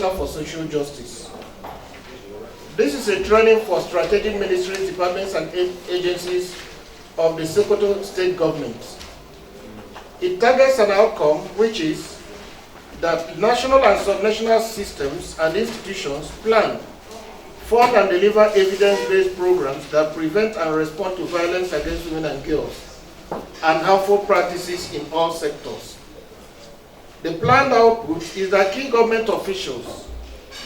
Center for Social Justice. This is a training for strategic ministries, departments, and agencies of the Sokoto state government. It targets an outcome which is that national and subnational systems and institutions plan, fund, and deliver evidence-based programs that prevent and respond to violence against women and girls and harmful practices in all sectors. The planned output is that key government officials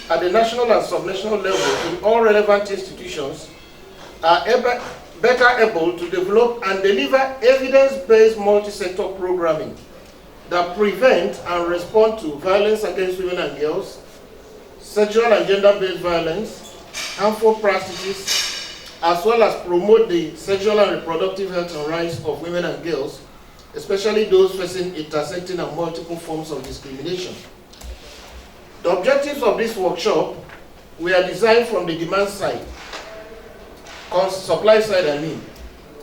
at the national and subnational level in all relevant institutions are better able to develop and deliver evidence-based multi-sector programming that prevent and respond to violence against women and girls, sexual and gender-based violence, harmful practices, as well as promote the sexual and reproductive health and rights of women and girls, especially those facing intersecting and multiple forms of discrimination. The objectives of this workshop were designed from the demand side, supply side I mean,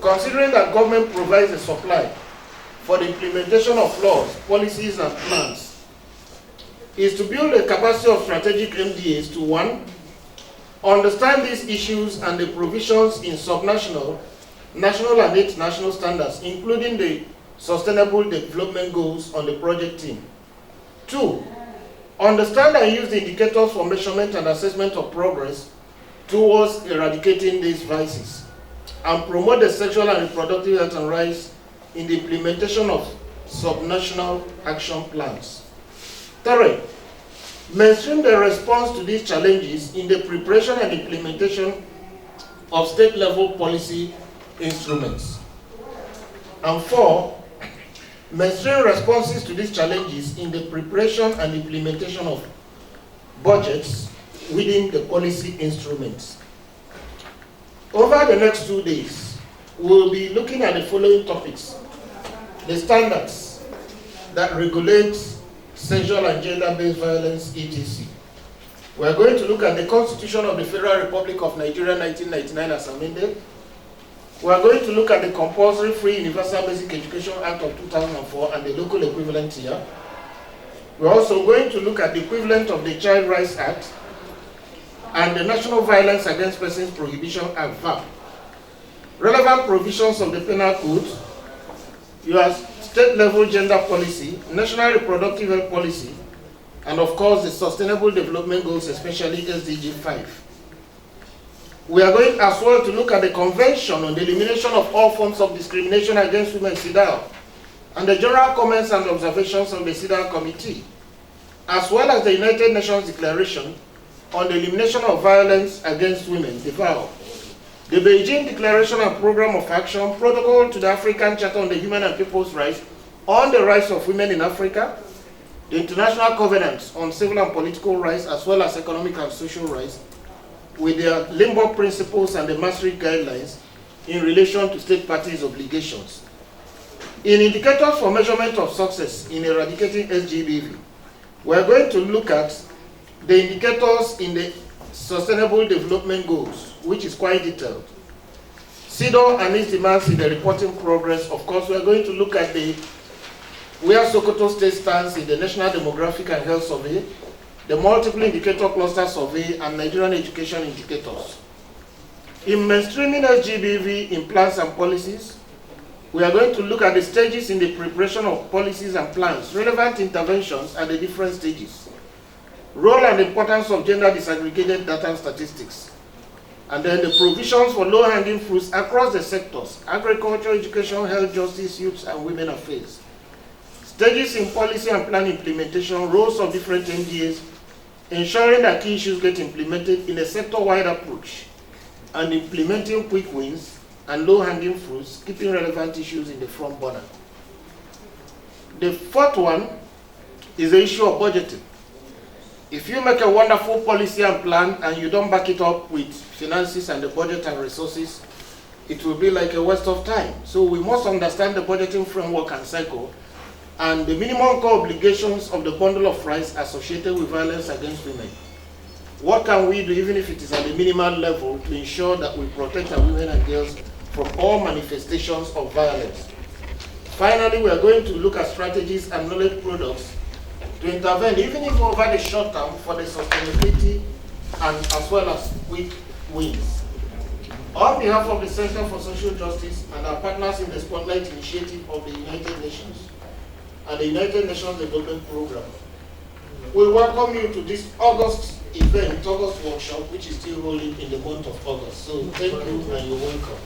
considering that government provides a supply for the implementation of laws, policies, and plans, is to build a capacity of strategic MDAs to 1, understand these issues and the provisions in subnational, national, and international standards, including the Sustainable Development Goals on the project team. 2, understand and use the indicators for measurement and assessment of progress towards eradicating these vices, and promote the sexual and reproductive health and rights in the implementation of subnational action plans. 3, mainstream the response to these challenges in the preparation and implementation of state-level policy instruments. And 4, mainstream responses to these challenges in the preparation and implementation of budgets within the policy instruments. Over the next 2 days, we'll be looking at the following topics: the standards that regulate sexual and gender-based violence, etc. We're going to look at the Constitution of the Federal Republic of Nigeria 1999 as amended. We are going to look at the Compulsory Free Universal Basic Education Act of 2004 and the local equivalent here. We're also going to look at the equivalent of the Child Rights Act and the National Violence Against Persons Prohibition Act, VAP. Relevant provisions of the Penal Code, your state-level gender policy, national reproductive health policy, and of course the Sustainable Development Goals, especially SDG 5. We are going as well to look at the Convention on the Elimination of All Forms of Discrimination Against Women, CEDAW, and the general comments and observations of the CEDAW Committee, as well as the United Nations Declaration on the Elimination of Violence Against Women, the VAO, the Beijing Declaration and Program of Action, Protocol to the African Charter on the Human and People's Rights on the Rights of Women in Africa, the International Covenants on Civil and Political Rights, as well as Economic and Social Rights, with their Limbo Principles and the Maastricht Guidelines in relation to state parties' obligations. In indicators for measurement of success in eradicating SGBV, we are going to look at the indicators in the Sustainable Development Goals, which is quite detailed. CEDAW and its demands in the reporting progress. Of course, we are going to look at where Sokoto State stands in the National Demographic and Health Survey, the Multiple Indicator Cluster Survey, and Nigerian Education Indicators. In mainstreaming SGBV in plans and policies, we are going to look at the stages in the preparation of policies and plans, relevant interventions at the different stages, role and importance of gender disaggregated data and statistics, and then the provisions for low-hanging fruits across the sectors: agriculture, education, health, justice, youth, and women affairs. Stages in policy and plan implementation, roles of different MDAs, ensuring that key issues get implemented in a sector-wide approach, and implementing quick wins and low-hanging fruits, keeping relevant issues in the front burner. The fourth one is the issue of budgeting. If you make a wonderful policy and plan and you don't back it up with finances and the budget and resources, it will be like a waste of time. So we must understand the budgeting framework and cycle and the minimum core obligations of the bundle of rights associated with violence against women. What can we do, even if it is at the minimal level, to ensure that we protect our women and girls from all manifestations of violence? Finally, we are going to look at strategies and knowledge products to intervene, even if over the short term, for the sustainability and as well as quick wins. On behalf of the Center for Social Justice and our partners in the Spotlight Initiative of the United Nations and the United Nations Development Program, we welcome you to this August event, August workshop, which is still rolling in the month of August. So thank you and you're welcome.